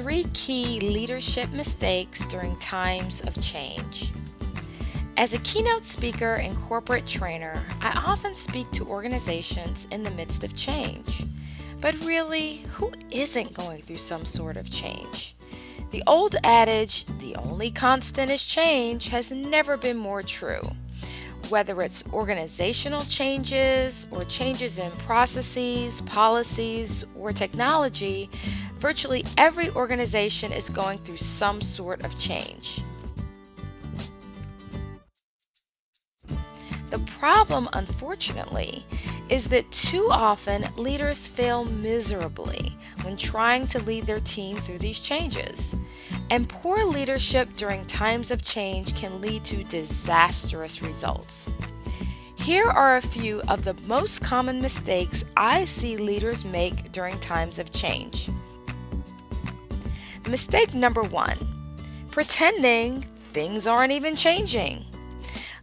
3 key leadership mistakes during times of change. As a keynote speaker and corporate trainer, I often speak to organizations in the midst of change. But really, who isn't going through some sort of change? The old adage, the only constant is change, has never been more true. Whether it's organizational changes or changes in processes, policies, or technology, virtually every organization is going through some sort of change. The problem, unfortunately, is that too often leaders fail miserably when trying to lead their team through these changes. And poor leadership during times of change can lead to disastrous results. Here are a few of the most common mistakes I see leaders make during times of change. Mistake number 1, pretending things aren't even changing.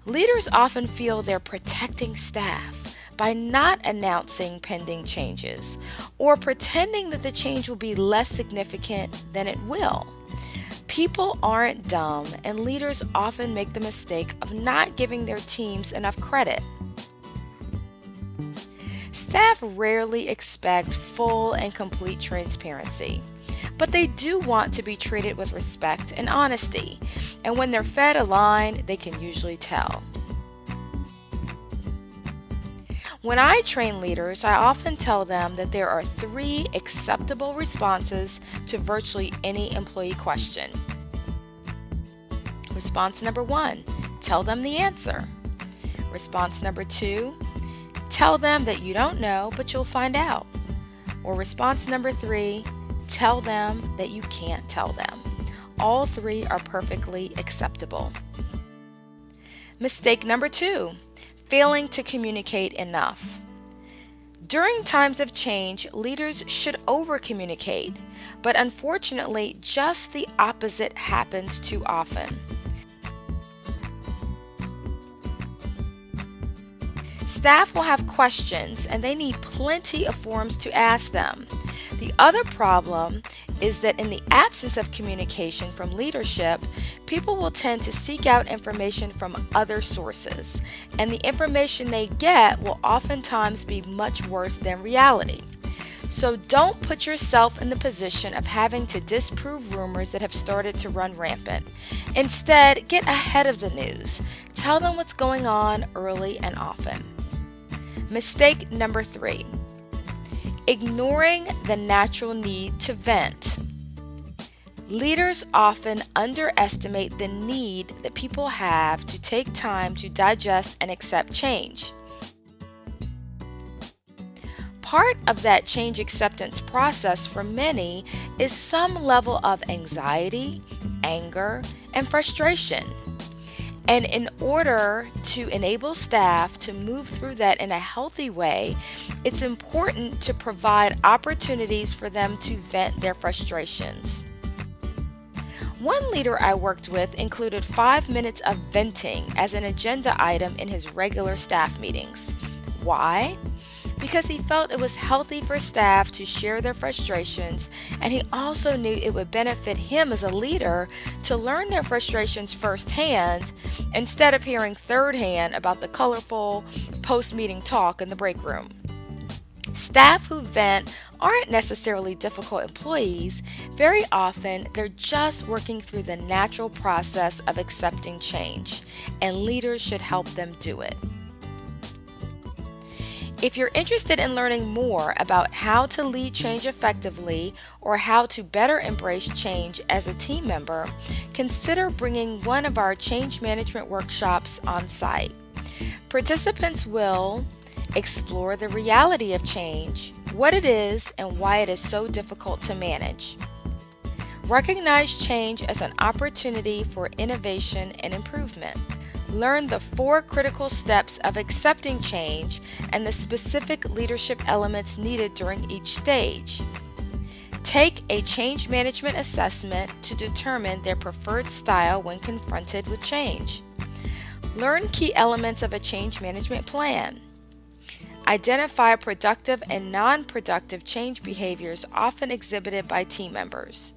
Leaders often feel they're protecting staff by not announcing pending changes or pretending that the change will be less significant than it will. People aren't dumb, and leaders often make the mistake of not giving their teams enough credit. Staff rarely expect full and complete transparency, but they do want to be treated with respect and honesty, and when they're fed a line, they can usually tell. When I train leaders, I often tell them that there are 3 acceptable responses to virtually any employee question. Response number 1, tell them the answer. Response number 2, tell them that you don't know, but you'll find out. Or response number 3, tell them that you can't tell them. All 3 are perfectly acceptable. Mistake number 2, failing to communicate enough. During times of change, leaders should over-communicate, but unfortunately, just the opposite happens too often. Staff will have questions, and they need plenty of forms to ask them. The other problem is that in the absence of communication from leadership, people will tend to seek out information from other sources, and the information they get will oftentimes be much worse than reality. So don't put yourself in the position of having to disprove rumors that have started to run rampant. Instead, get ahead of the news. Tell them what's going on early and often. Mistake number 3, ignoring the natural need to vent. Leaders often underestimate the need that people have to take time to digest and accept change. Part of that change acceptance process for many is some level of anxiety, anger, and frustration. And in order to enable staff to move through that in a healthy way, it's important to provide opportunities for them to vent their frustrations. One leader I worked with included 5 minutes of venting as an agenda item in his regular staff meetings. Why? Because he felt it was healthy for staff to share their frustrations, and he also knew it would benefit him as a leader to learn their frustrations firsthand instead of hearing thirdhand about the colorful post-meeting talk in the break room. Staff who vent aren't necessarily difficult employees. Very often, they're just working through the natural process of accepting change, and leaders should help them do it. If you're interested in learning more about how to lead change effectively or how to better embrace change as a team member, consider bringing one of our change management workshops on site. Participants will explore the reality of change, what it is, and why it is so difficult to manage. Recognize change as an opportunity for innovation and improvement. Learn the 4 critical steps of accepting change and the specific leadership elements needed during each stage. Take a change management assessment to determine their preferred style when confronted with change. Learn key elements of a change management plan. Identify productive and non-productive change behaviors often exhibited by team members.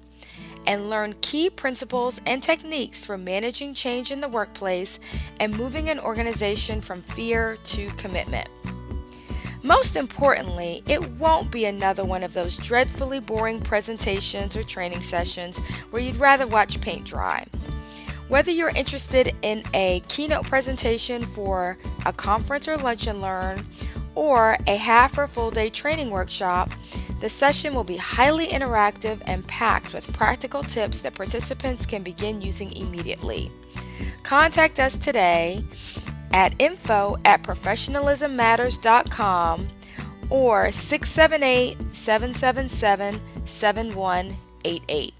and learn key principles and techniques for managing change in the workplace and moving an organization from fear to commitment. Most importantly, it won't be another one of those dreadfully boring presentations or training sessions where you'd rather watch paint dry. Whether you're interested in a keynote presentation for a conference or lunch and learn, or a half or full day training workshop, the session will be highly interactive and packed with practical tips that participants can begin using immediately. Contact us today at info@professionalismmatters.com or 678-777-7188.